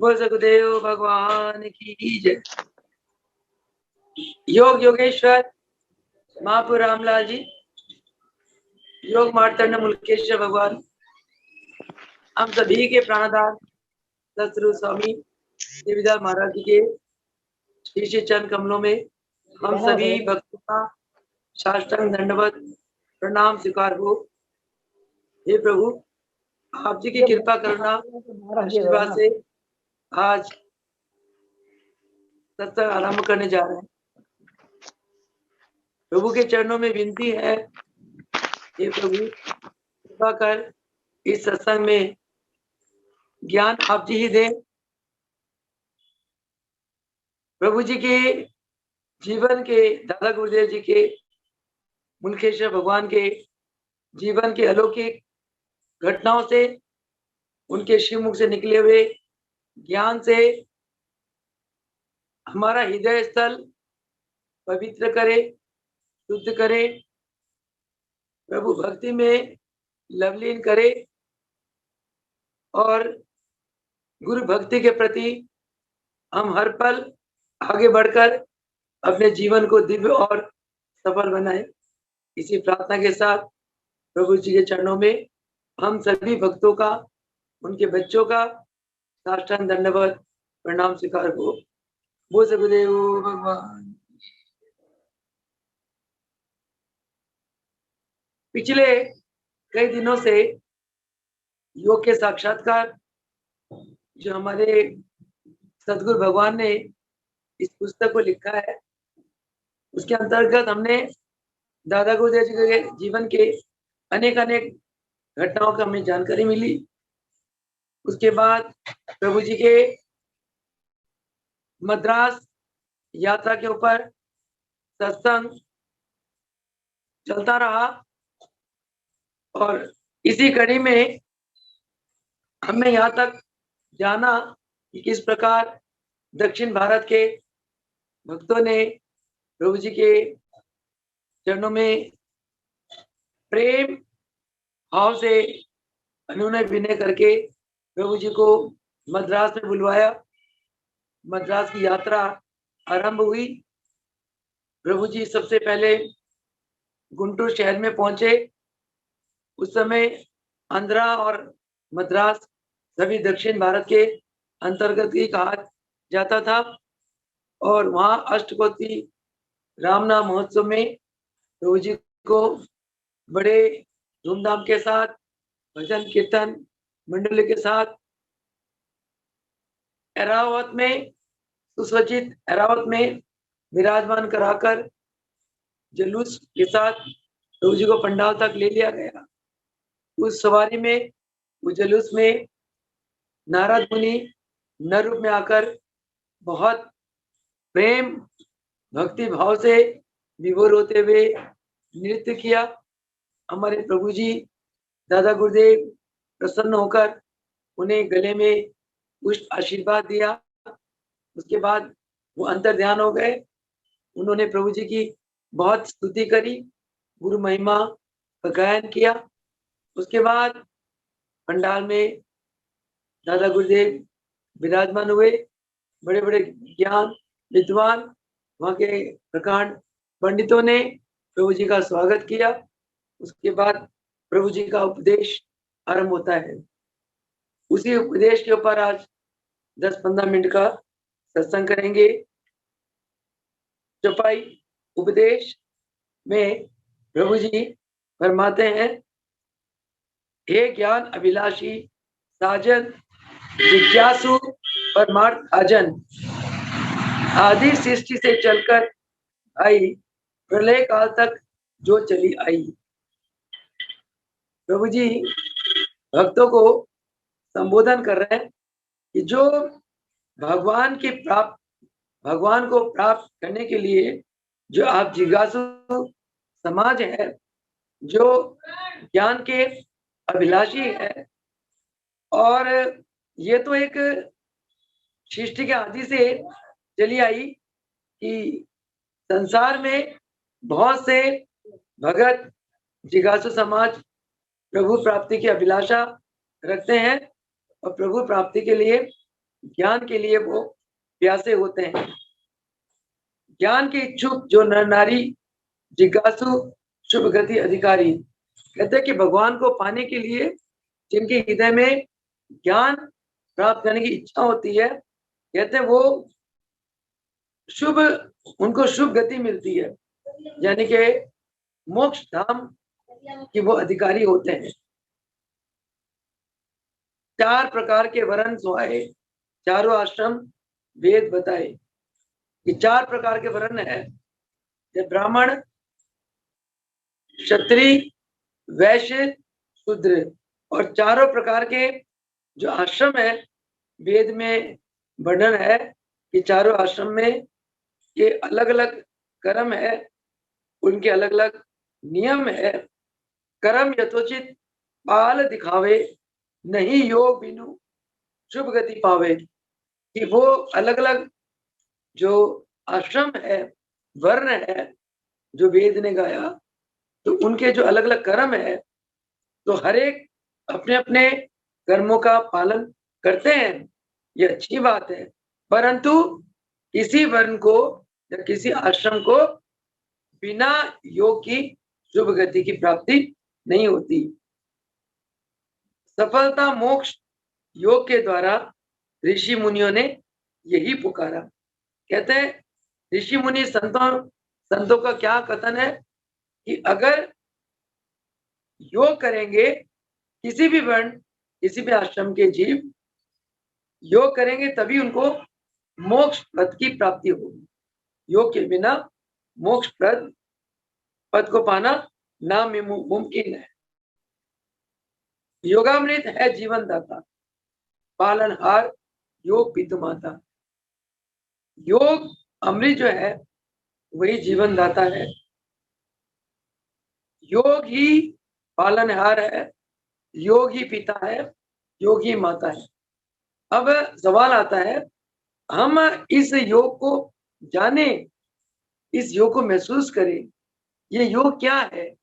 बोल सकुदेव भगवान की जय। योग योगेश्वर महापुर रामलाल जी, योग मार्तंड मुल्केश्वर भगवान, हम सभी के प्राणदान सतगुरु स्वामी देवीदास महाराज जी के श्री श्री चरण कमलों में हम सभी भक्तों का साष्टांग दंडवत प्रणाम स्वीकार हो। हे प्रभु, आप जी की कृपा करुणा आशीर्वाद से आज सत्संग आरंभ करने जा रहे हैं। प्रभु के चरणों में विनती है, हे प्रभु कृपा कर इस सत्संग में ज्ञान आप जी ही दें। प्रभु जी के जीवन के, दादा गुरुदेव जी के, मुल्केश्वर भगवान के जीवन के अलौकिक घटनाओं से, उनके श्रीमुख से निकले हुए ज्ञान से हमारा हृदय स्थल पवित्र करे, शुद्ध करे, प्रभु भक्ति में लवलीन करे और गुरु भक्ति के प्रति हम हर पल आगे बढ़कर अपने जीवन को दिव्य और सफल बनाए। इसी प्रार्थना के साथ प्रभु जी के चरणों में हम सभी भक्तों का, उनके बच्चों का साष्टांग दंडवत प्रणाम स्वीकार हो। बोल सकुदेव भगवान। पिछले कई दिनों से योग के साक्षात्कार जो हमारे सदगुरु भगवान ने इस पुस्तक को लिखा है, उसके अंतर्गत हमने दादा गुरुदेव जी के जीवन के अनेक घटनाओं का हमें जानकारी मिली। उसके बाद प्रभु जी के मद्रास यात्रा के ऊपर सत्संग चलता रहा और इसी कड़ी में हमने यहाँ तक जाना कि किस प्रकार दक्षिण भारत के भक्तों ने प्रभु जी के चरणों में प्रेम भाव से अनुनय विनय करके प्रभु जी को मद्रास में बुलवाया। मद्रास की यात्रा आरंभ हुई। प्रभु जी सबसे पहले गुंटूर शहर में पहुंचे। उस समय आंध्रा और मद्रास सभी दक्षिण भारत के अंतर्गत ही कहा जाता था और वहां अष्टकोटि रामनाम महोत्सव में प्रभु जी को बड़े धूमधाम के साथ भजन कीर्तन मंडली के साथ एरावत में, सुसज्जित एरावत में विराजमान कराकर जुलूस के साथ प्रभु जी को पंडाल तक ले लिया गया। उस सवारी में, उस जुलूस में नारद मुनि नर रूप में आकर बहुत प्रेम भक्ति भाव से विभोर होते हुए नृत्य किया। हमारे प्रभु जी दादा गुरुदेव प्रसन्न होकर उन्हें गले में पुष्प आशीर्वाद दिया। उसके बाद वो अंतर ध्यान हो गए। उन्होंने प्रभु जी की बहुत स्तुति करी, गुरु महिमा का गायन किया। उसके बाद पंडाल में दादा गुरुदेव विराजमान हुए। बड़े बड़े ज्ञान विद्वान, वहाँ के प्रकांड पंडितों ने प्रभु जी का स्वागत किया। उसके बाद प्रभु जी का उपदेश आरंभ होता है। उसी उपदेश के ऊपर आज 10-15 मिनट का सत्संग करेंगे। चौपाई उपदेश में प्रभु जी फरमाते हैं, हे ज्ञान अभिलाषी साजन, जिज्ञासु परमार्थ अजन, आदि सृष्टि से चलकर आई, प्रलय काल तक जो चली आई। प्रभु जी भक्तों को संबोधन कर रहे हैं कि जो भगवान को प्राप्त करने के लिए जो आप जिज्ञासु समाज है, जो ज्ञान के अभिलाषी है, और ये तो एक सृष्टि के आदि से चली आई कि संसार में बहुत से भगत जिज्ञासु समाज प्रभु प्राप्ति की अभिलाषा रखते हैं और प्रभु प्राप्ति के लिए ज्ञान के लिए वो प्यासे होते हैं। ज्ञान के इच्छुक जो नर नारी, जिज्ञासु, शुभ गति अधिकारी, कहते हैं कि भगवान को पाने के लिए जिनके हृदय में ज्ञान प्राप्त करने की इच्छा होती है, कहते हैं वो शुभ, उनको शुभ गति मिलती है, यानी कि मोक्ष धाम कि वो अधिकारी होते हैं। 4 प्रकार के वरण सुहाए, चारों आश्रम वेद बताए। ये 4 प्रकार के वरण है, ब्राह्मण, क्षत्रिय, वैश्य, शूद्र, और चारों प्रकार के जो आश्रम है वेद में वर्णन है कि चारों आश्रम में ये अलग अलग कर्म है, उनके अलग अलग नियम है। कर्म यथोचित पाल दिखावे, नहीं योग बिनु शुभ गति पावे। कि वो अलग अलग जो आश्रम है, वर्ण है, जो वेद ने गाया, तो उनके जो अलग अलग कर्म है, तो हर एक अपने अपने कर्मों का पालन करते हैं, ये अच्छी बात है। परंतु किसी वर्ण को या किसी आश्रम को बिना योग की शुभ गति की प्राप्ति नहीं होती। सफलता मोक्ष योग के द्वारा ऋषि मुनियों ने यही पुकारा। कहते हैं ऋषि मुनि संतों का क्या कथन है कि अगर योग करेंगे, किसी भी वर्ण, किसी भी आश्रम के जीव योग करेंगे तभी उनको मोक्ष पद की प्राप्ति होगी। योग के बिना मोक्ष पद को पाना नामुमकिन है। योगामृत है जीवन दाता, पालनहार योग पितु माता। योग अमृत जो है वही जीवन दाता है, योग ही पालनहार है, योग ही पिता है, योग ही माता है। अब सवाल आता है, हम इस योग को जाने, इस योग को महसूस करें, ये योग क्या है?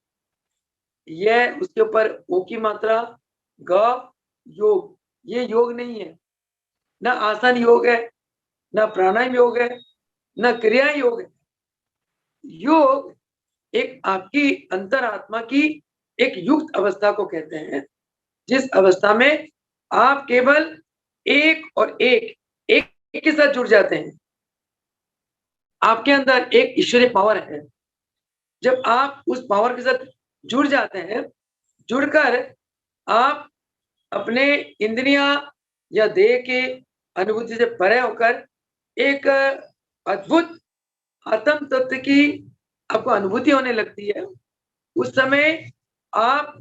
यह उसके ऊपर ओ की मात्रा ग योग, ये योग नहीं है, ना आसन योग है, ना प्राणायाम योग है, ना क्रिया योग है। योग एक आपकी अंतरात्मा की एक युक्त अवस्था को कहते हैं, जिस अवस्था में आप केवल एक और एक के साथ जुड़ जाते हैं। आपके अंदर एक ईश्वरीय पावर है, जब आप उस पावर के साथ जुड़ जाते हैं, जुड़कर आप अपने इंद्रियां या देह के अनुभूति से परे होकर एक अद्भुत आत्म तत्व की आपको अनुभूति होने लगती है। उस समय आप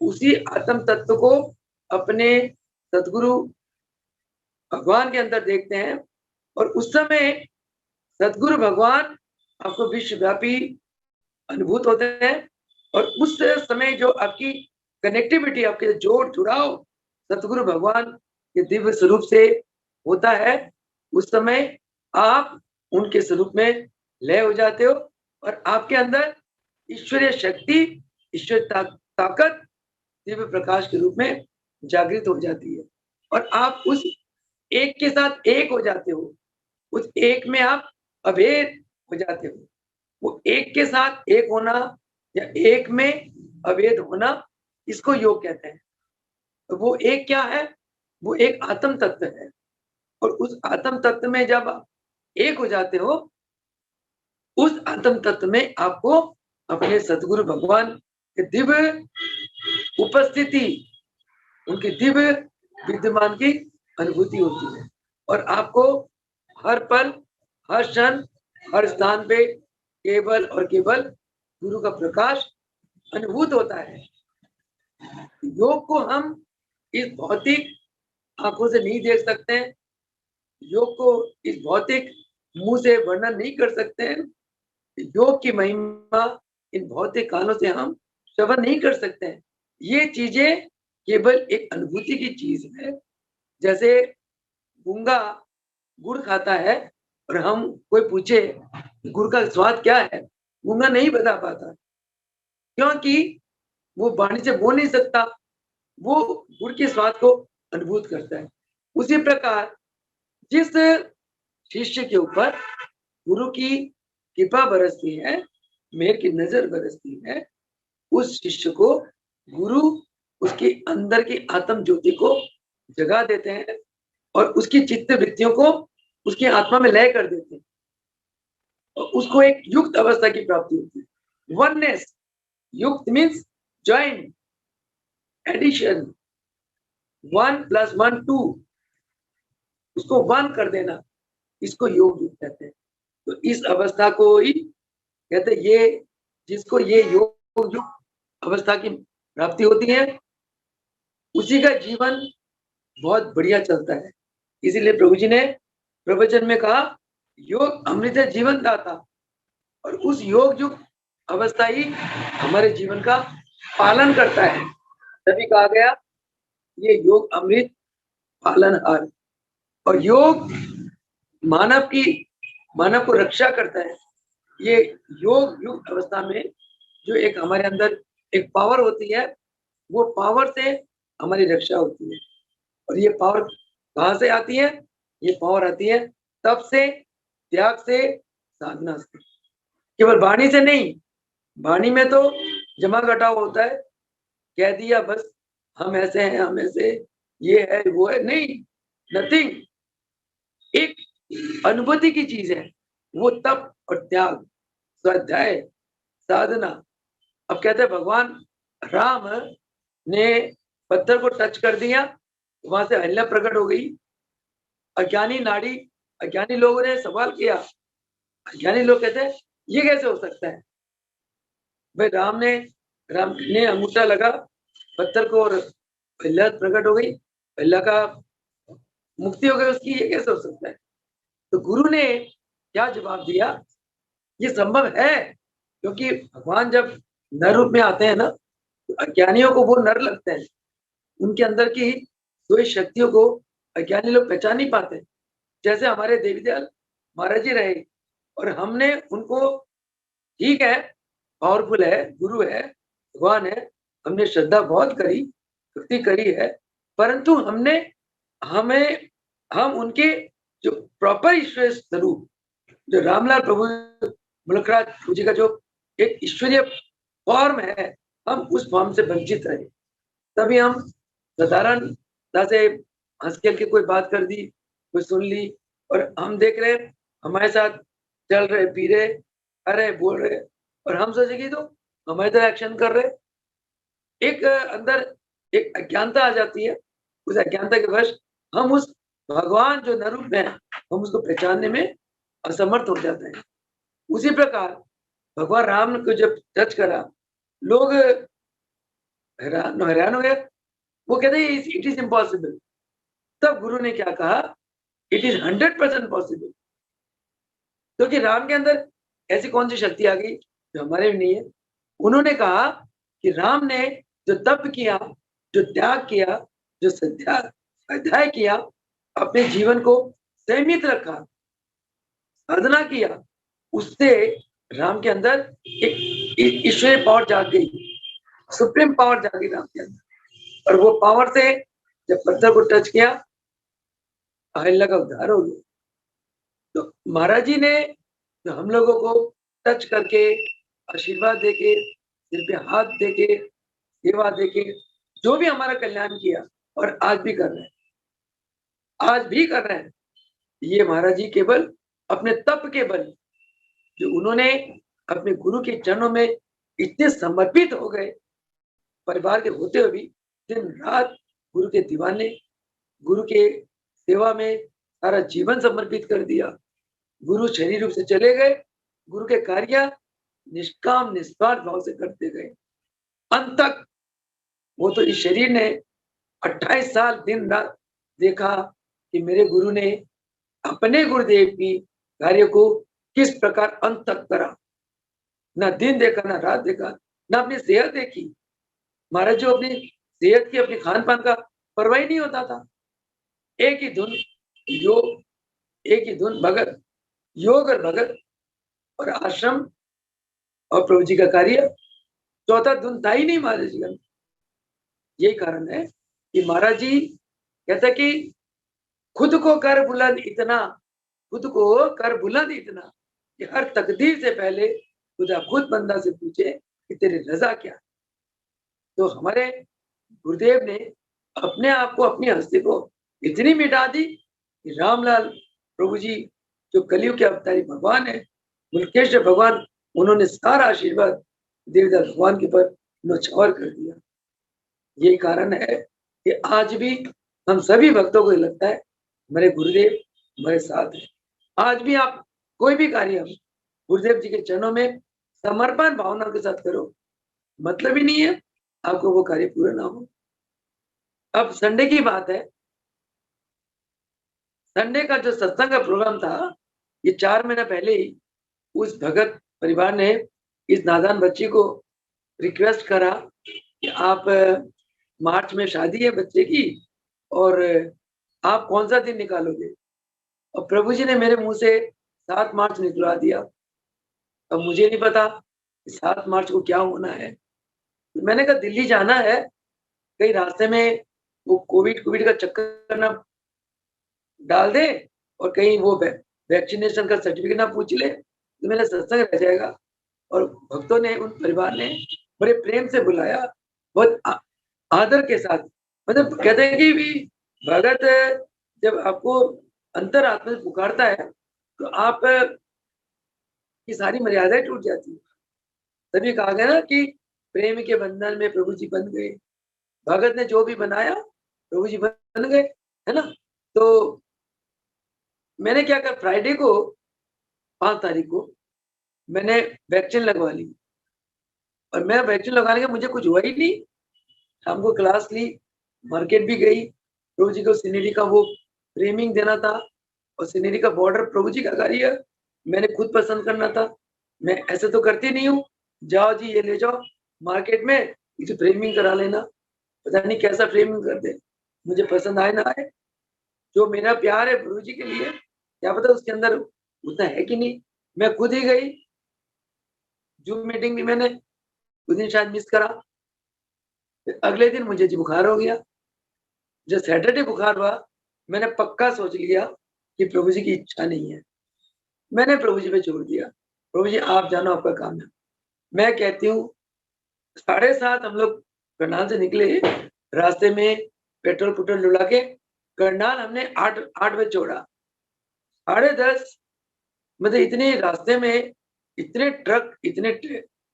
उसी आत्म तत्व को अपने सदगुरु भगवान के अंदर देखते हैं, और उस समय सदगुरु भगवान आपको विश्वव्यापी अनुभूत होते हैं। और उस समय जो आपकी कनेक्टिविटी, आपके जोड़ जुड़ाव सतगुरु भगवान के दिव्य स्वरूप से होता है, उस समय आप उनके स्वरूप में लय हो जाते हो, और आपके अंदर ईश्वरीय शक्ति, ईश्वर ताकत दिव्य प्रकाश के रूप में जागृत हो जाती है, और आप उस एक के साथ एक हो जाते हो। उस एक में आप अभेद हो जाते हो। वो एक के साथ एक होना या एक में अभेद होना, इसको योग कहते हैं। तो वो एक क्या है? वो एक आत्म तत्व है, और उस आत्म तत्व में जब एक हो जाते हो, उस आत्म तत्व में आपको अपने सतगुरु भगवान के दिव्य उपस्थिति, उनके दिव्य विद्यमान की अनुभूति होती है, और आपको हर पल, हर क्षण, हर स्थान पे केवल और केवल गुरु का प्रकाश अनुभूत होता है। योग को हम इस भौतिक आंखों से नहीं देख सकते हैं, योग को इस भौतिक मुंह से वर्णन नहीं कर सकते हैं, योग की महिमा इन भौतिक कानों से हम श्रवण नहीं कर सकते हैं। ये चीजें केवल एक अनुभूति की चीज है। जैसे गूंगा गुड़ खाता है, और हम कोई पूछे गुड़ का स्वाद क्या है, गूंगा नहीं बता पाता, क्योंकि वो वाणी से बोल नहीं सकता, वो गुड़ के स्वाद को अनुभूत करता है। उसी प्रकार जिस शिष्य के ऊपर गुरु की कृपा बरसती है, मेहर की नजर बरसती है, उस शिष्य को गुरु उसके अंदर की आत्म ज्योति को जगा देते हैं और उसकी चित्त वृत्तियों को उसकी आत्मा में लय कर देते हैं और उसको एक युक्त अवस्था की प्राप्ति होती है। वननेस, युक्त मीन्स जॉइन, एडिशन, 1+1 2, उसको वन कर देना, इसको योग युक्त कहते हैं। तो इस अवस्था को ही कहते हैं, ये जिसको ये योग युक्त अवस्था की प्राप्ति होती है, उसी का जीवन बहुत बढ़िया चलता है। इसीलिए प्रभु जी ने प्रवचन में कहा, योग अमृत है जीवन दाता, और उस योग युक्त अवस्था ही हमारे जीवन का पालन करता है। तभी कहा गया ये योग अमृत पालनहार। और योग मानव को रक्षा करता है। ये योग युक्त अवस्था में जो एक हमारे अंदर एक पावर होती है, वो पावर से हमारी रक्षा होती है। और ये पावर कहाँ से आती है? ये पावर आती है तप से, त्याग से, साधना से। केवल वाणी से नहीं, वाणी में तो जमा घटाव होता है, कह दिया बस, हम ऐसे हैं, हम ऐसे, ये है वो है, नहीं, नथिंग। एक अनुभूति की चीज है वो, तप और त्याग, स्वाध्याय, साधना। अब कहते हैं भगवान राम ने पत्थर को टच कर दिया, वहां से अहिल्या प्रकट हो गई। अज्ञानी लोगों ने सवाल किया, अज्ञानी लोग कहते हैं ये कैसे हो सकता है? भाई राम ने अंगूठा लगा पत्थर को और अहिल्या प्रकट हो गई, अहिल्या का मुक्ति हो गई उसकी, ये कैसे हो सकता है? तो गुरु ने क्या जवाब दिया, ये संभव है, क्योंकि भगवान जब नर रूप में आते हैं ना, तो अज्ञानियों को वो नर लगते हैं, उनके अंदर की दो शक्तियों को अज्ञानी लोग पहचान नहीं पाते। जैसे हमारे देवी दयाल महाराज जी रहे, और हमने उनको, ठीक है पावरफुल है, गुरु है, भगवान है, हमने श्रद्धा बहुत करी, भक्ति करी है, परंतु हम उनके जो प्रॉपर ईश्वरीय स्वरूप, जो रामलाल प्रभु मुलकराज प्रभु जी का जो एक ईश्वरीय फॉर्म है, हम उस फॉर्म से वंचित रहे। तभी हम साधारणता से हंस खेल के कोई बात कर दी, कोई सुन ली, और हम देख रहे हमारे साथ चल रहे, पी रहे, अरे बोल रहे, और हम सोचेंगे तो हमारे तरह एक्शन कर रहे। एक अंदर एक अज्ञानता आ जाती है, उस अज्ञानता के वश हम उस भगवान जो नरूप में है, हम उसको पहचानने में असमर्थ हो जाते हैं। उसी प्रकार भगवान राम को जब टच करा, लोग हैरान हो गए, वो कहते हैं इट इज इम्पॉसिबल। तब गुरु ने क्या कहा, इट इज 100% पॉसिबल। क्योंकि राम के अंदर ऐसी कौन सी शक्ति आ गई जो हमारे में नहीं है? उन्होंने कहा कि राम ने जो तप किया, जो त्याग किया, जो अध्याय किया, अपने जीवन को संयमित रखा, साधना किया, उससे राम के अंदर एक ईश्वरीय पावर जाग गई, सुप्रीम पावर जागी राम के अंदर। और वो पावर से जब पत्थर को टच किया, अहिल्या का उद्धार हो गया। तो महाराज जी ने जो हम लोगों को टच करके, आशीर्वाद देके, सिर पे हाथ देके, सेवा देके, जो भी हमारा कल्याण किया, और आज भी कर रहे हैं, आज भी कर रहे हैं, ये महाराज जी केवल अपने तप के बल, जो उन्होंने अपने गुरु के चरणों में इतने समर्पित हो गए, परिवार के होते हुए भी दिन रात गुरु के दीवाने, गुरु के सेवा में सारा जीवन समर्पित कर दिया। गुरु शरीर रूप से चले गए, गुरु के कार्य निष्काम निस्वार्थ भाव से करते गए अंत तक। वो तो इस शरीर ने 28 साल दिन रात देखा कि मेरे गुरु ने अपने गुरुदेव की कार्य को किस प्रकार अंत तक करा। ना दिन देखा, ना रात देखा, ना अपनी सेहत देखी। महाराज जो अपनी सेहत की, अपने खान पान का परवाही नहीं होता था। एक ही धुन योग, एक ही धुन भगत, योग और भगत और आश्रम और प्रभु जी का कार्य, चौथा धुन था ही नहीं महाराज जी का। यही कारण है कि महाराज जी कहते कि खुद को कर बुलंद इतना, खुद को कर बुलंद इतना कि हर तकदीर से पहले खुदा खुद बंदा से पूछे कि तेरी रजा क्या है। तो हमारे गुरुदेव ने अपने आप को, अपनी हस्ती को इतनी मिटा दी कि रामलाल प्रभु जी जो कलयुग के अवतारी भगवान है, मुल्केश्वर भगवान, उन्होंने सारा आशीर्वाद देवदास भगवान के ऊपर न्यौछावर कर दिया। यही कारण है कि आज भी हम सभी भक्तों को लगता है मेरे गुरुदेव हमारे साथ है। आज भी आप कोई भी कार्य गुरुदेव जी के चरणों में समर्पण भावना के साथ करो, मतलब ही नहीं है आपको वो कार्य पूरा ना हो। अब संडे की बात है, संडे का जो सत्संग का प्रोग्राम था, ये 4 महीना पहले ही उस भगत परिवार ने इस नादान बच्ची को रिक्वेस्ट करा कि आप मार्च में शादी है बच्चे की और आप कौन सा दिन निकालोगे? और प्रभु जी ने मेरे मुंह से 7 मार्च निकलवा दिया। अब मुझे नहीं पता कि 7 मार्च को क्या होना है। तो मैंने कहा दिल्ली जाना है, कहीं रास्ते में वो कोविड का चक्कर ना डाल दे और कहीं वो वैक्सीनेशन का सर्टिफिकेट ना पूछ ले, तो मेरा सत्संग रह जाएगा। और भक्तों ने, उन परिवार ने बड़े प्रेम से बुलाया, बहुत आदर के साथ। मतलब कहते हैं कि भी भगत जब आपको अंतरात्मा से पुकारता है तो आप की सारी मर्यादाएं टूट जाती है। तभी कहा गया ना कि प्रेम के बंधन में प्रभु जी बन गए। भगत ने जो भी बनाया प्रभु जी बन गए, है ना। तो मैंने क्या कहा, फ्राइडे को 5 तारीख को मैंने वैक्सीन लगवा ली और मैं वैक्सीन लगाने के मुझे कुछ हुआ ही नहीं। शाम को क्लास ली, मार्केट भी गई, प्रभु जी को सीनरी का वो फ्रेमिंग देना था और सीनरी का बॉर्डर प्रभु जी का कार्य मैंने खुद पसंद करना था। मैं ऐसे तो करती नहीं हूँ, जाओ जी ये ले जाओ मार्केट में, इसे फ्रेमिंग करा लेना, पता नहीं कैसा फ्रेमिंग कर दे, मुझे पसंद आए ना आए। जो मेरा प्यार है प्रभु जी के लिए, क्या पता उसके अंदर उतना है कि नहीं। मैं खुद ही गई, जूम मीटिंग भी मैंने उस दिन शायद मिस करा। अगले दिन मुझे जी बुखार हो गया। जब सैटरडे बुखार हुआ, मैंने पक्का सोच लिया कि प्रभु जी की इच्छा नहीं है। मैंने प्रभु जी पे छोड़ दिया, प्रभु जी आप जानो, आपका काम है। मैं कहती हूँ 7:30 हम लोग करनाल से निकले, रास्ते में पेट्रोल डुला के करनाल हमने 8 बजे छोड़ा। 10:30 मतलब इतने रास्ते में इतने ट्रक, इतने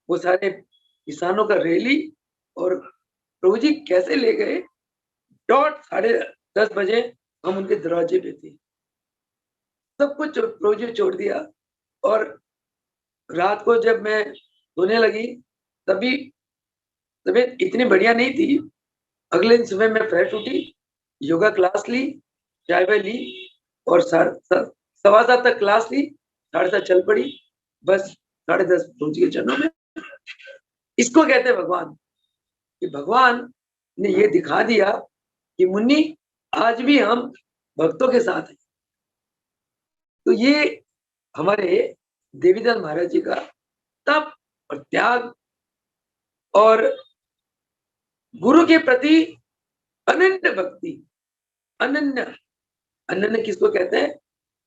वो सारे किसानों का रैली, और प्रभु जी कैसे ले गए। डॉट 10:30 बजे हम उनके दरवाजे पे थे। सब कुछ प्रभु जी छोड़ दिया। और रात को जब मैं सोने लगी, तभी तबीयत इतनी बढ़िया नहीं थी। अगले दिन सुबह मैं फ्रेश उठी, योगा क्लास ली, चाय वाय ली और 7:15 तक क्लास ली, 7:30 चल पड़ी, बस 10:30 पहुंच गए चरणों में। इसको कहते हैं भगवान, कि भगवान ने ये दिखा दिया कि मुन्नी आज भी हम भक्तों के साथ हैं। तो ये हमारे देवीदास महाराज जी का तप और त्याग और गुरु के प्रति अनन्य भक्ति। अनन्य, अनन्य किसको कहते हैं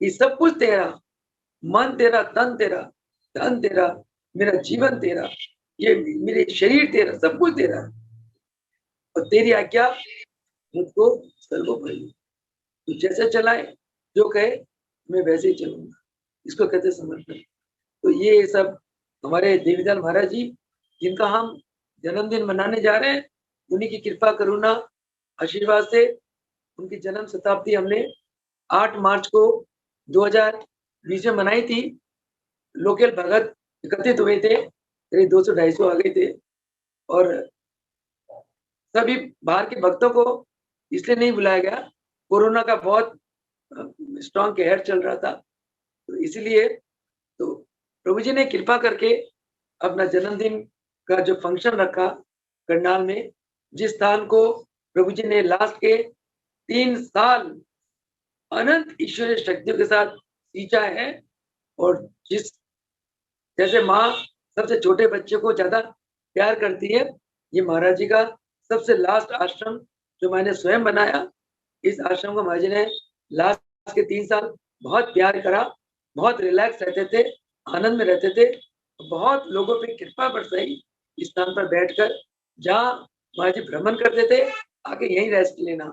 कि सब कुछ तेरा, मन तेरा, तन तेरा, धन तेरा, मेरा जीवन तेरा, ये मेरे शरीर तेरा, सब कुछ तेरा, और तेरी आज्ञा मुझको सर्वोपरि। तू जैसे चलाए, जो कहे मैं वैसे ही चलूंगा, इसको कहते समर्पण। तो ये सब हमारे देवीदास महाराज जी, जिनका हम जन्मदिन मनाने जा रहे हैं, उन्हीं की कृपा करुणा आशीर्वाद से उनकी जन्म शताब्दी हमने 8 मार्च को 2020 में मनाई थी। लोकल भगत एकत्रित हुए थे, करीब 200-250 आ गए थे। और सभी बाहर के भक्तों को इसलिए नहीं बुलाया गया, कोरोना का बहुत स्ट्रॉन्ग कहर चल रहा था, तो इसीलिए तो प्रभु जी ने कृपा करके अपना जन्मदिन का जो फंक्शन रखा करनाल में, जिस स्थान को प्रभु जी ने लास्ट के 3 साल अनंत ईश्वरीय शक्तियों के साथ सींचा है। और जिस जैसे माँ सबसे छोटे बच्चे को ज्यादा प्यार करती है, ये महाराज जी का सबसे लास्ट आश्रम जो मैंने स्वयं बनाया, इस आश्रम को महाराज जी ने लास्ट के 3 साल बहुत प्यार करा, बहुत रिलैक्स रहते थे, आनंद में रहते थे, बहुत लोगों पे कृपा बरसाई इस स्थान पर बैठकर, जहाँ महाराज जी भ्रमण करते थे, आके यहीं रेस्ट लेना।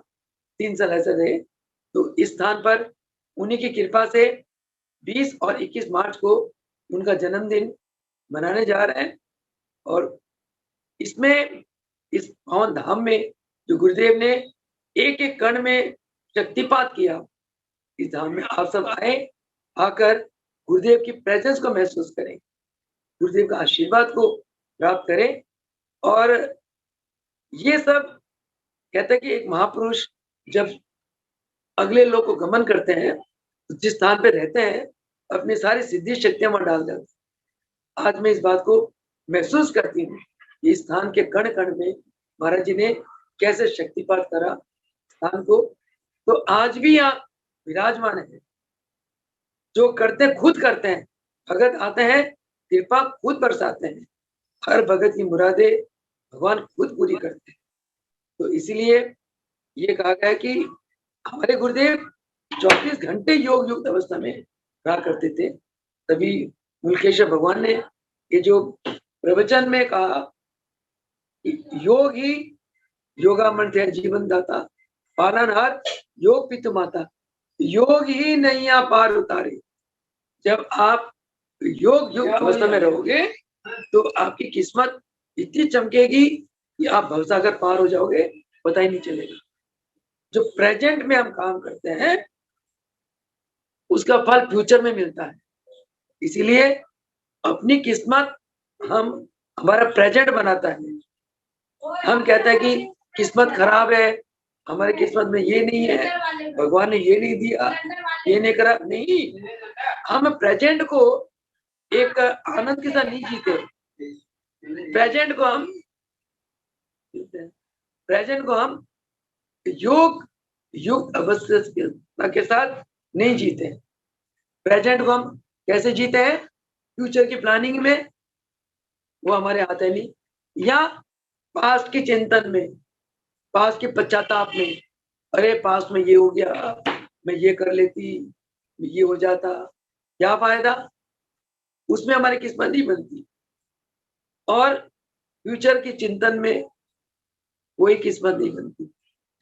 3 साल ऐसे रहे। तो इस स्थान पर उन्हीं की कृपा से 20 और 21 मार्च को उनका जन्मदिन मनाने जा रहे हैं। और इसमें, इस पावन धाम में जो गुरुदेव ने एक एक कण में शक्तिपात किया, इस धाम में आप सब आए, आकर गुरुदेव की प्रेजेंस को महसूस करें, गुरुदेव का आशीर्वाद को प्राप्त करें। और ये सब कहते हैं कि एक महापुरुष जब अगले लोग को गमन करते हैं, तो जिस स्थान पे रहते हैं, अपनी सारी सिद्धि शक्तियां वहां डाल देते हैं। आज मैं इस बात को महसूस करती हूँ, इस स्थान के कण कण में महाराज जी ने कैसे शक्तिपात करा स्थान को। तो आज भी यहाँ विराजमान है, जो करते खुद करते हैं, भगत आते हैं, कृपा खुद बरसाते हैं, हर भगत की मुरादे भगवान खुद पूरी करते हैं। तो इसीलिए ये कहा गया है कि हमारे गुरुदेव 24 घंटे योग युक्त अवस्था में रहा करते थे। तभी मुलकेश्वर भगवान ने ये जो प्रवचन में कहा, योग ही योगा मंत्र है जीवन दाता, पालनहार योग पितु माता, योग ही नैया पार उतारे। जब आप योग युक्त अवस्था में रहोगे तो आपकी किस्मत इतनी चमकेगी कि आप भवसागर पार हो जाओगे, पता ही नहीं चलेगा। जो प्रेजेंट में हम काम करते हैं उसका फल फ्यूचर में मिलता है। इसीलिए अपनी किस्मत हमारा प्रेजेंट बनाता है। हम कहते हैं कि किस्मत खराब है, हमारी किस्मत में ये नहीं है, भगवान ने ये नहीं दिया, ये नहीं करा, नहीं। हम प्रेजेंट को एक आनंद के साथ नहीं जीते। प्रेजेंट को हम योग युक्त अवस्था के साथ नहीं जीते। प्रेजेंट को हम कैसे जीते हैं? फ्यूचर की प्लानिंग में, वो हमारे हाथ है नहीं, या पास्ट के चिंतन में, पास्ट के पश्चाताप में, अरे पास्ट में ये हो गया, मैं ये कर लेती, ये हो जाता, क्या फायदा? उसमें हमारी किस्मत नहीं बनती। और फ्यूचर की चिंतन में कोई किस्मत नहीं बनती।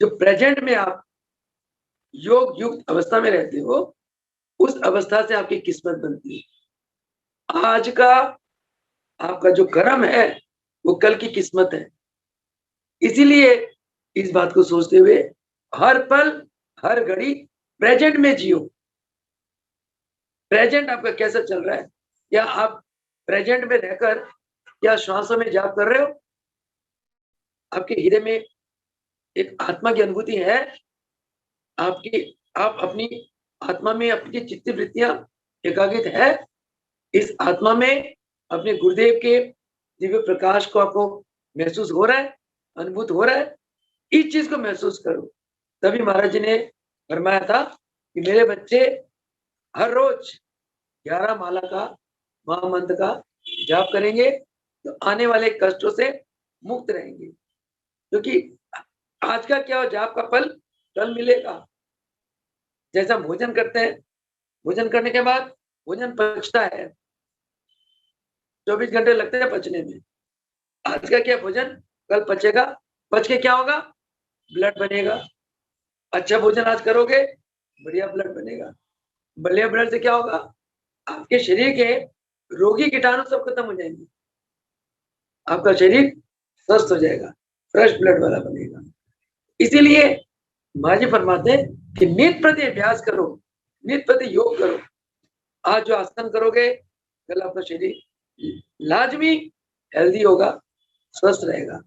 जो प्रेजेंट में आप योग युक्त अवस्था में रहते हो, उस अवस्था से आपकी किस्मत बनती है। आज का आपका जो कर्म है वो कल की किस्मत है। इसीलिए इस बात को सोचते हुए हर पल हर घड़ी प्रेजेंट में जियो। प्रेजेंट आपका कैसा चल रहा है? क्या आप प्रेजेंट में रहकर क्या श्वासों में जाप कर रहे हो? आपके हृदय में एक आत्मा की अनुभूति है? आप अपनी आत्मा में अपनी चित्त वृत्तियां एकाग्रित है? इस आत्मा में अपने गुरुदेव के दिव्य प्रकाश को आपको महसूस हो रहा है, अनुभूत हो रहा है? इस चीज को महसूस करो। तभी महाराज जी ने फरमाया था कि मेरे बच्चे हर रोज 11 माला का महामंत्र का जाप करेंगे तो आने वाले कष्टों से मुक्त रहेंगे। क्योंकि आज का क्या हो, जाप का फल कल मिलेगा। जैसा हम भोजन करते हैं, भोजन करने के बाद भोजन पचता है, 24 घंटे लगते हैं पचने में। आज का क्या भोजन कल पचेगा, पच के क्या होगा? ब्लड बनेगा। अच्छा भोजन आज करोगे, बढ़िया ब्लड बनेगा। बढ़िया ब्लड से क्या होगा? आपके शरीर के रोगी कीटाणु सब खत्म हो जाएंगे, आपका शरीर स्वस्थ हो जाएगा, फ्रेश ब्लड वाला बनेगा। इसीलिए महाराज फरमाते हैं कि नित्य प्रति अभ्यास करो, नित्य प्रति योग करो। आज जो आसन करोगे कल आपका शरीर लाजमी हेल्दी होगा, स्वस्थ रहेगा।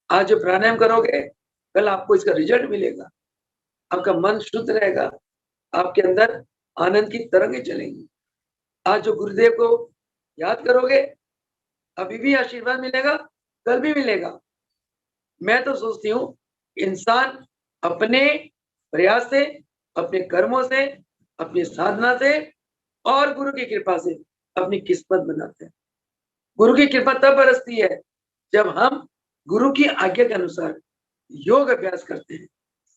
आज जो प्राणायाम करोगे कल आपको इसका रिजल्ट मिलेगा, आपका मन शुद्ध रहेगा, आपके अंदर आनंद की तरंगें चलेंगी। आज जो गुरुदेव को याद करोगे अभी भी आशीर्वाद मिलेगा, कल भी मिलेगा। मैं तो सोचती हूँ इंसान अपने प्रयास से, अपने कर्मों से, अपनी साधना से और गुरु की कृपा से अपनी किस्मत बनाते हैं। गुरु की कृपा तब बरसती है जब हम गुरु की आज्ञा के अनुसार योग अभ्यास करते हैं,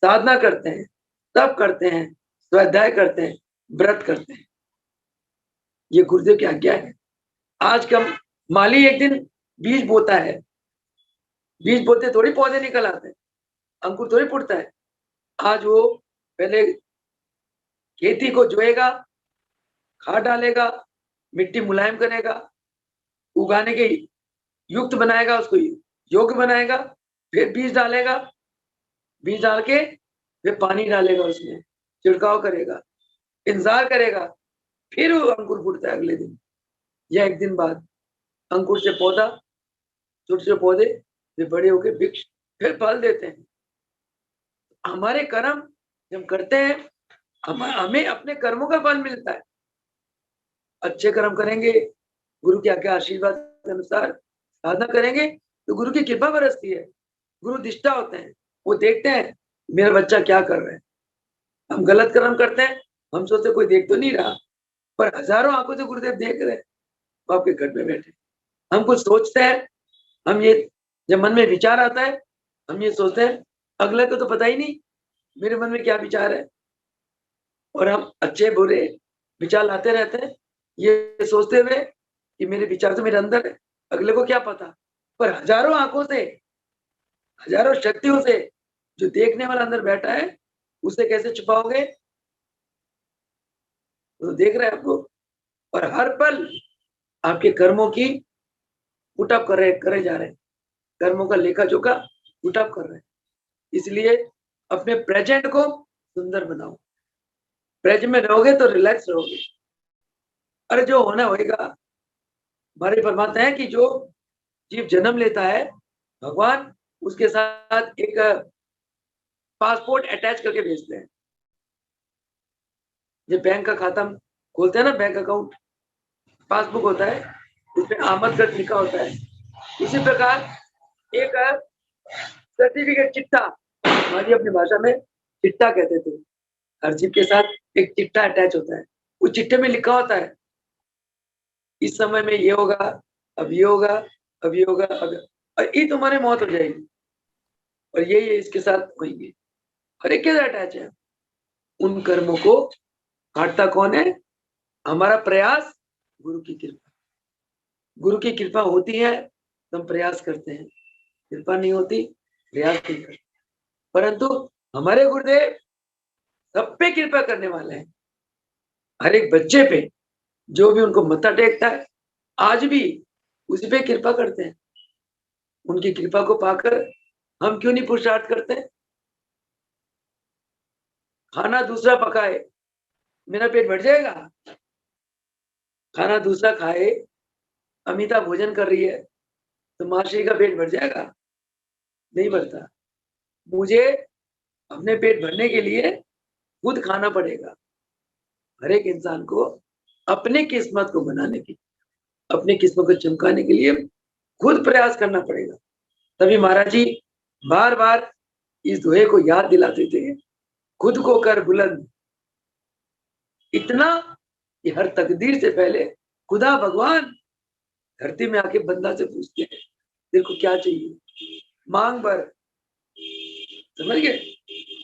साधना करते हैं, तप करते हैं, स्वाध्याय करते हैं, व्रत करते हैं। ये गुरुदेव की आज्ञा है। आज का माली एक दिन बीज बोता है, बीज बोते थोड़ी पौधे निकल आते हैं, अंकुर थोड़ी फूटता है। आज वो पहले खेती को जोएगा, खाद डालेगा, मिट्टी मुलायम करेगा, उगाने के युक्त बनाएगा, उसको योग्य बनाएगा, फिर बीज डालेगा, बीज डाल के फिर पानी डालेगा, उसमें छिड़काव करेगा, इंतजार करेगा, फिर वो अंकुर फूटता है अगले दिन या एक दिन बाद। अंकुर से पौधा, छोटे छोटे पौधे, फिर बड़े होके वृक्ष, फिर फल देते हैं। हमारे कर्म जब करते हैं, हमें अपने कर्मों का फल मिलता है। अच्छे कर्म करेंगे, गुरु की आज्ञा आशीर्वाद के अनुसार साधना करेंगे तो गुरु की कृपा बरसती है। गुरु दिष्टा होते हैं, वो देखते हैं मेरा बच्चा क्या कर रहा है। हम गलत कर्म करते हैं, हम सोचते कोई देख तो नहीं रहा, पर हजारों आंखों से गुरुदेव देख रहे हैं। वो आपके घर में बैठे, हम कुछ सोचते हैं, हम ये जब मन में विचार आता है, हम ये सोचते हैं अगले को तो पता ही नहीं मेरे मन में क्या विचार है, और हम अच्छे बुरे विचार लाते रहते हैं, ये सोचते हुए कि मेरे विचार तो मेरे अंदर है, अगले को क्या पता। पर हजारों आंखों से, हजारों शक्तियों से जो देखने वाला अंदर बैठा है, उसे कैसे छुपाओगे? वो तो देख रहा है आपको, और हर पल आपके कर्मों की पुटअप करे जा रहे हैं, कर्मों का लेखा जोखा पुटअप कर रहे हैं। इसलिए अपने प्रेजेंट को सुंदर बनाओ। प्रेजेंट में रहोगे तो रिलैक्स रहोगे। अरे जो होना होएगा। हमारे परमात्मा है कि जो जीव जन्म लेता है, भगवान उसके साथ एक पासपोर्ट अटैच करके भेजते हैं। जब बैंक का खाता खोलते हैं ना, बैंक अकाउंट, पासबुक होता है, उसमें आमद खर्च लिखा होता है। इसी प्रकार एक सर्टिफिकेट, चिट्ठा, हमारी अपनी भाषा में चिट्ठा कहते थे। हर जीव के साथ एक चिट्ठा अटैच होता है। उस चिट्ठे में लिखा होता है इस समय में ये होगा, अब ये होगा, अब ये होगा, और ये तुम्हारी मौत हो जाएगी, और ये इसके साथ होंगे। हर एक के साथ अटैच है। उन कर्मों को काटता कौन है? हमारा प्रयास, गुरु की कृपा। गुरु की कृपा होती है तो हम प्रयास करते हैं, कृपा नहीं होती प्रयास नहीं करते। परंतु हमारे गुरुदेव सब पे कृपा करने वाले हैं। हर एक बच्चे पे जो भी उनको मत्था टेकता है, आज भी उसी पे कृपा करते हैं। उनकी कृपा को पाकर हम क्यों नहीं पुरुषार्थ करते? खाना दूसरा पकाए, मेरा पेट भर जाएगा? खाना दूसरा खाए, अमिता भोजन कर रही है तो माशरी का पेट भर जाएगा? नहीं भरता। मुझे अपने पेट भरने के लिए खुद खाना पड़ेगा। हर एक इंसान को अपने किस्मत को बनाने की, अपनी किस्मत को चमकाने के लिए खुद प्रयास करना पड़ेगा। तभी महाराज जी बार बार इस दोहे को याद दिलाते थे, खुद को कर बुलंद, इतना कि हर तकदीर से पहले खुदा भगवान धरती में आके बंदा से पूछते हैं तेरे को क्या चाहिए, मांग भर। समझ गए?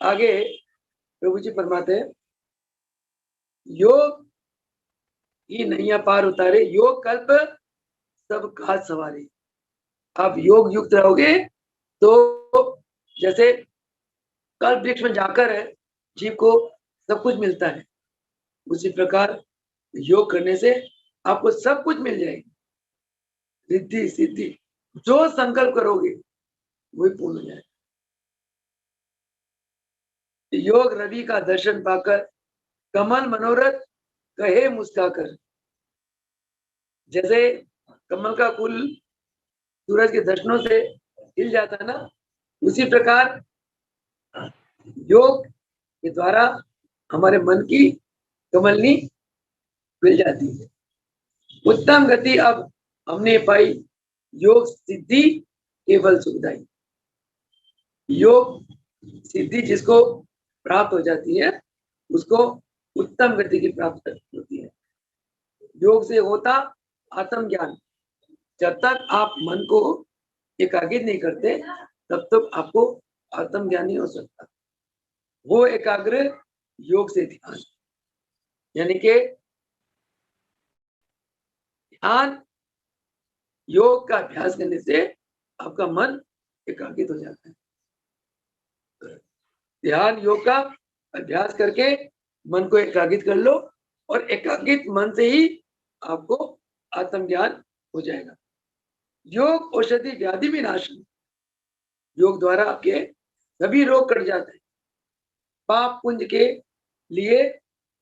आगे प्रभु जी फरमाते हैं, योग ही नैया पार उतारे, योग कल्प सब काज सवारे। आप योग युक्त रहोगे तो जैसे कल्प वृक्ष में जाकर है जीव को सब कुछ मिलता है, उसी प्रकार योग करने से आपको सब कुछ मिल जाएगी। रिद्धि सिद्धि जो संकल्प करोगे वही पूर्ण हो जाएगा। योग रवि का दर्शन पाकर कमल मनोरथ कहे मुस्काकर। जैसे कमल का फूल सूरज के दर्शनों से खिल जाता है ना, उसी प्रकार योग के द्वारा हमारे मन की कमलनी मिल जाती है। उत्तम गति अब हमने पाई, योग सिद्धि केवल सुखदाई। योग सिद्धि जिसको प्राप्त हो जाती है उसको उत्तम गति की प्राप्त होती है। योग से होता आत्मज्ञान। जब तक आप मन को एकाग्रित नहीं करते, तब तक आपको आत्मज्ञान नहीं हो सकता। वो एकाग्र योग से ध्यान, यानी कि ध्यान योग का अभ्यास करने से आपका मन एकाग्रित हो जाता है। ध्यान योग का अभ्यास करके मन को एकाग्रित कर लो और एकाग्रित मन से ही आपको आत्मज्ञान हो जाएगा। योग औषधि व्याधि विनाशन, योग द्वारा आपके सभी रोग कट जाते हैं। पाप पुंज के लिए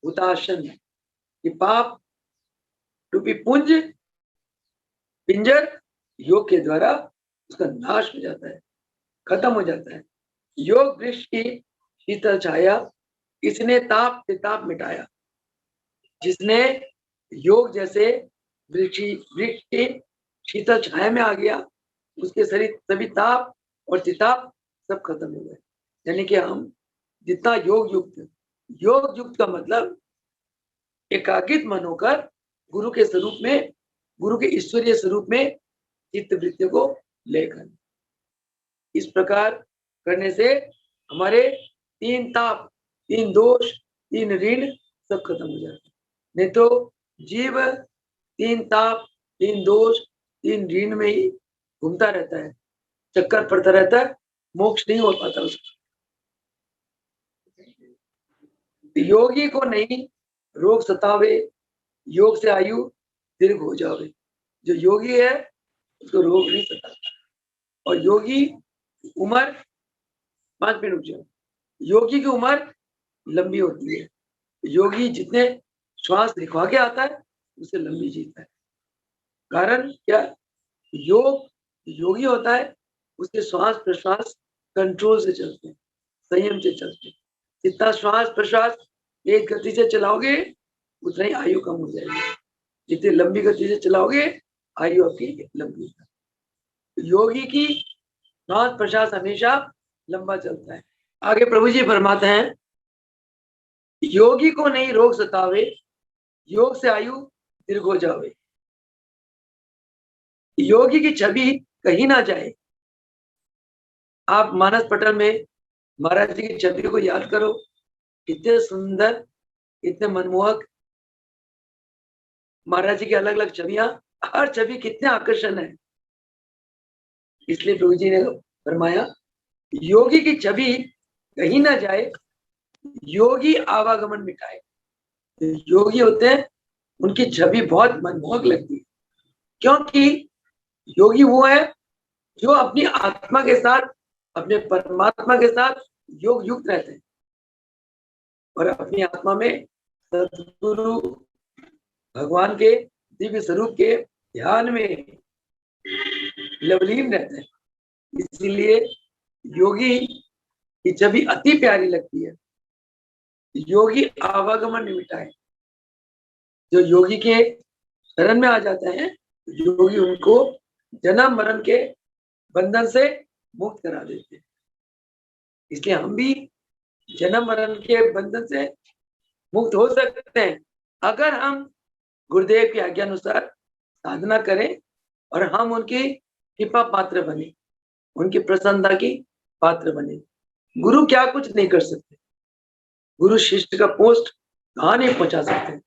हुताशन, कि पाप रूपी पुंज पिंजर योग के द्वारा उसका नाश हो जाता है, खत्म हो जाता है। योग वृक्ष की शीतल छाया, इसने ताप से ताप मिटाया। जिसने योग जैसे वृक्ष की शीतल छाया में आ गया, उसके शरीर सभी ताप और तिताप सब खत्म हो गए। यानी कि हम जितना योग युक्त का मतलब एकाग्रित मन होकर गुरु के स्वरूप में, गुरु के ईश्वरीय स्वरूप में चित्त वृत्ति को लेकर, इस प्रकार करने से हमारे 3 ताप, 3 दोष, 3 ऋण सब खत्म हो जाते हैं। नहीं तो जीव 3 ताप, 3 दोष, 3 ऋण में ही घूमता रहता है, चक्कर पड़ता रहता है, मोक्ष नहीं हो पाता उसका। योगी को नहीं रोग सतावे, योग से आयु दीर्घ हो जावे। जो योगी है उसको रोग नहीं सताता। और योगी उम्र 5 मिनट रुक जाओ, योगी की उम्र लंबी होती है। योगी जितने श्वास लिखवा के आता है उससे लंबी जीता है। कारण क्या? योग योगी होता है, उसके श्वास प्रश्वास कंट्रोल से चलते हैं, संयम से चलते हैं। जितना श्वास प्रश्वास एक गति से चलाओगे उतना ही आयु कम हो जाएगी। जितनी लंबी गति से चलाओगे आयु आपकी लंबी होगी। योगी की श्वास प्रश्वास हमेशा लंबा चलता है। आगे प्रभु जी फरमाते हैं, योगी को नहीं रोग सतावे, योग से आयु दीर्घ हो जावे। योगी की छवि कहीं ना जाए। आप मानस पटल में महाराज जी की छवि को याद करो, कितने सुंदर, इतने मनमोहक महाराज जी की अलग अलग छवियां, हर छवि कितने आकर्षण है। इसलिए प्रभु जी ने फरमाया, योगी की छवि कहीं ना जाए, योगी आवागमन मिटाए। योगी होते हैं, उनकी छवि बहुत मनमोहक लगती है, क्योंकि योगी वो है जो अपनी आत्मा के साथ, अपने परमात्मा के साथ योग युक्त रहते हैं और अपनी आत्मा में सद्गुरु भगवान के दिव्य स्वरूप के ध्यान में लवलीन रहते हैं। इसीलिए योगी की छवि अति प्यारी लगती है। योगी आवागमन मिटाए। जो योगी के शरण में आ जाते हैं, योगी उनको जन्म मरण के बंधन से मुक्त करा देते हैं। इसलिए हम भी जन्म मरण के बंधन से मुक्त हो सकते हैं अगर हम गुरुदेव की आज्ञा अनुसार साधना करें और हम उनकी कृपा पात्र बने, उनकी प्रसन्नता की पात्र बने। गुरु क्या कुछ नहीं कर सकते, गुरु शिष्य का पोस्ट कहां नहीं पहुंचा सकते।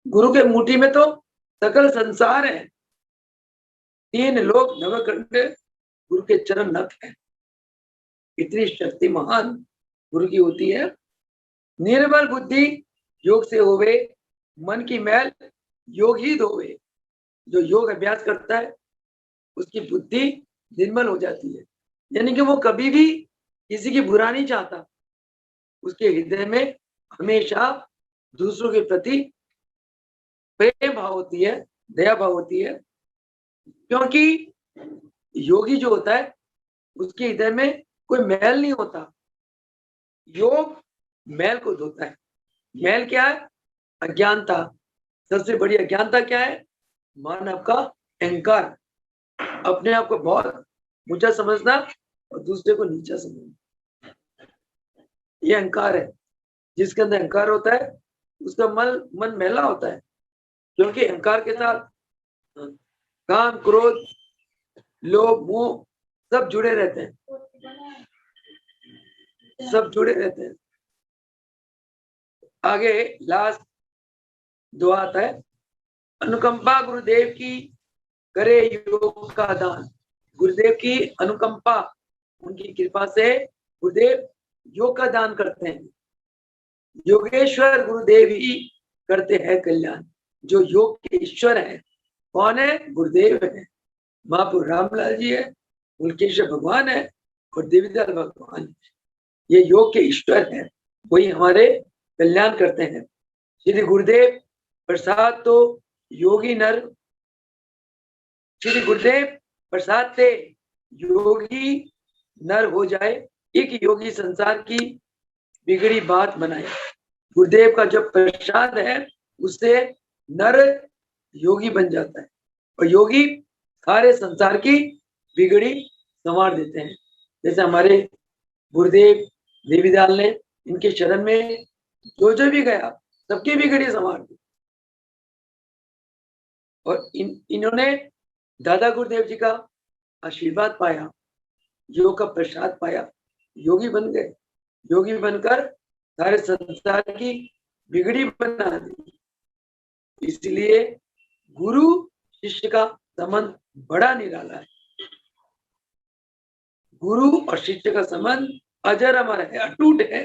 गुरु के मुट्ठी में तो सकल संसार है, 3 लोक नवखंड गुरु के चरण नख है। इतनी शक्ति महान गुरु की होती है। निर्मल बुद्धि योग से होवे, मन की मैल योग ही धोवे। जो योग अभ्यास करता है उसकी बुद्धि निर्मल हो जाती है, यानी कि वो कभी भी किसी की बुरा नहीं चाहता। उसके हृदय में हमेशा दूसरों के प्रति प्रेम भाव होती है, दया भाव होती है। क्योंकि योगी जो होता है उसके हृदय में कोई मैल नहीं होता। योग मैल को धोता है। मैल क्या है? अज्ञानता। सबसे बड़ी अज्ञानता क्या है? मानव का अहंकार, अपने आप को बहुत ऊंचा समझना और दूसरे को नीचा समझना, ये अहंकार है। जिसके अंदर अहंकार होता है उसका मन मैला होता है, क्योंकि अहंकार के साथ काम, क्रोध, लोभ, मोह सब जुड़े रहते हैं, सब जुड़े रहते हैं। आगे लास्ट दुआ आता है, अनुकंपा गुरुदेव की करे योग का दान। गुरुदेव की अनुकंपा, उनकी कृपा से गुरुदेव योग का दान करते हैं। योगेश्वर गुरुदेव ही करते हैं कल्याण। जो योग के ईश्वर है कौन है? गुरुदेव है। महापुर रामलाल जी है, मुल्केश्वर भगवान है और देवीदास भगवान है। ये योग के ईश्वर है, वही हमारे कल्याण करते हैं। श्री गुरुदेव प्रसाद तो योगी नर, श्री गुरुदेव प्रसाद से योगी नर हो जाए, एक योगी संसार की बिगड़ी बात बनाए। गुरुदेव का जो प्रसाद है उससे नर योगी बन जाता है और योगी सारे संसार की बिगड़ी संवार देते हैं। जैसे हमारे गुरुदेव देवीदाल ने इनके शरण में जो भी गया सबकी बिगड़ी संवार दी। और इन्होंने दादा गुरुदेव जी का आशीर्वाद पाया, योग का प्रसाद पाया, योगी बन गए। योगी बनकर सारे संसार की बिगड़ी बना दी। इसलिए गुरु शिष्य का संबंध बड़ा निराला है। गुरु और शिष्य का संबंध अजर अमर है, अटूट है,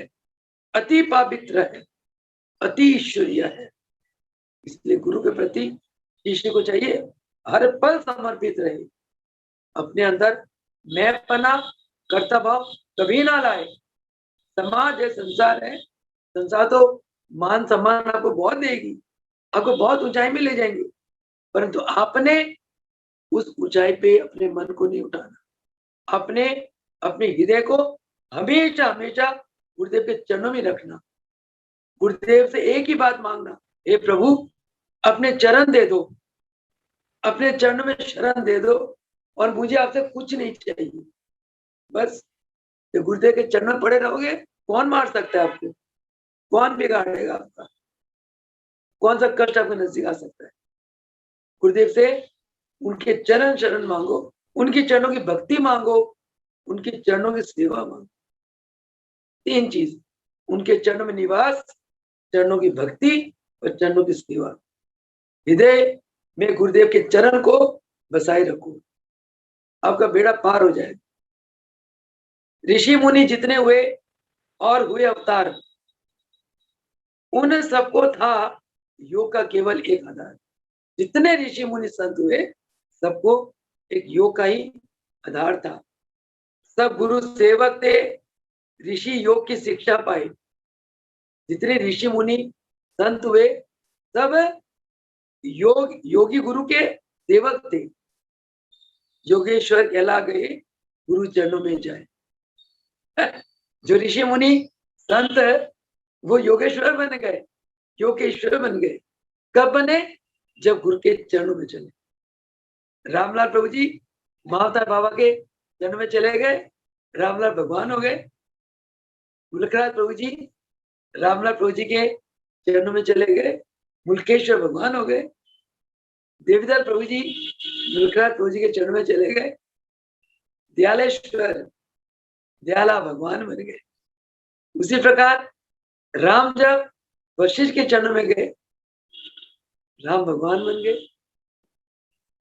अति पवित्र है, अति ईश्वरीय है। इसलिए गुरु के प्रति शिष्य को चाहिए हर पल समर्पित रहे, अपने अंदर मैंपना कर्ता भाव कभी ना लाए। समाज है, संसार है, संसार तो मान सम्मान आपको बहुत देगी, आपको बहुत ऊंचाई में ले जाएंगे, परंतु आपने उस ऊंचाई पे अपने मन को नहीं उठाना। अपने अपने हृदय को हमेशा हमेशा गुरुदेव के चरणों में रखना। गुरुदेव से एक ही बात मांगना, हे प्रभु अपने चरण दे दो, अपने चरणों में शरण दे दो और मुझे आपसे कुछ नहीं चाहिए। बस तो गुरुदेव के चरणों में पड़े रहोगे, कौन मार सकता है आपको? कौन बिगाड़ेगा आपका? कौन सा कष्ट आपको नजदीक आ सकता है? गुरुदेव से उनके चरण शरण मांगो, उनके चरणों की भक्ति मांगो, उनके चरणों की सेवा मांगो। तीन चीज, उनके चरणों में निवास, चरणों की भक्ति और चरणों की सेवा। हृदय में गुरुदेव के चरण को बसाए रखो, आपका बेड़ा पार हो जाएगा। ऋषि मुनि जितने हुए और हुए अवतार, उन सबको था योग का केवल एक आधार। जितने ऋषि मुनि संत हुए सबको एक योग का ही आधार था। सब गुरु सेवक थे, ऋषि योग की शिक्षा पाए। जितने ऋषि मुनि संत हुए सब योगी गुरु के सेवक थे। योगेश्वर कहला गए गुरु चरणों में जाए। जो ऋषि मुनि संत वो योगेश्वर बन गए, योगेश्वर बन गए। कब बने? जब गुरु के चरणों में चले। रामलाल प्रभु जी महावतार बाबा के चरणों में चले गए, रामलाल भगवान हो गए। मुल्कराज प्रभु जी रामलाल प्रभु जी के चरणों में चले गए, मुल्केश्वर भगवान हो गए। देवीदास प्रभु जी मुल्कराज प्रभु जी के चरणों में चले गए, दयालेश्वर दयाला भगवान बन गए। उसी प्रकार राम जब वशिष्ठ के चरणों में गए, राम भगवान बन गए।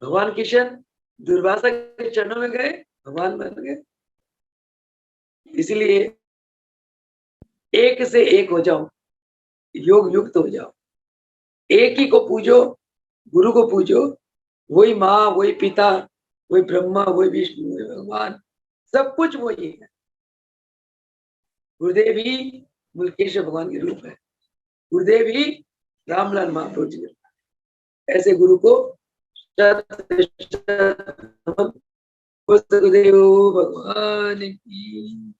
भगवान किशन दुर्वासा के चरणों में गए, भगवान बन गए। इसलिए एक से एक हो जाओ, योग युक्त हो जाओ। एक ही को पूजो, गुरु को पूजो। वही माँ, वही पिता, वही ब्रह्मा, वही विष्णु, वही भगवान, सब कुछ वही है। गुरुदेव ही मुल्केश्वर भगवान के रूप है, गुरुदेव ही रामलाल महाप्रभु जी। ऐसे गुरु को गुरुदेव भगवान की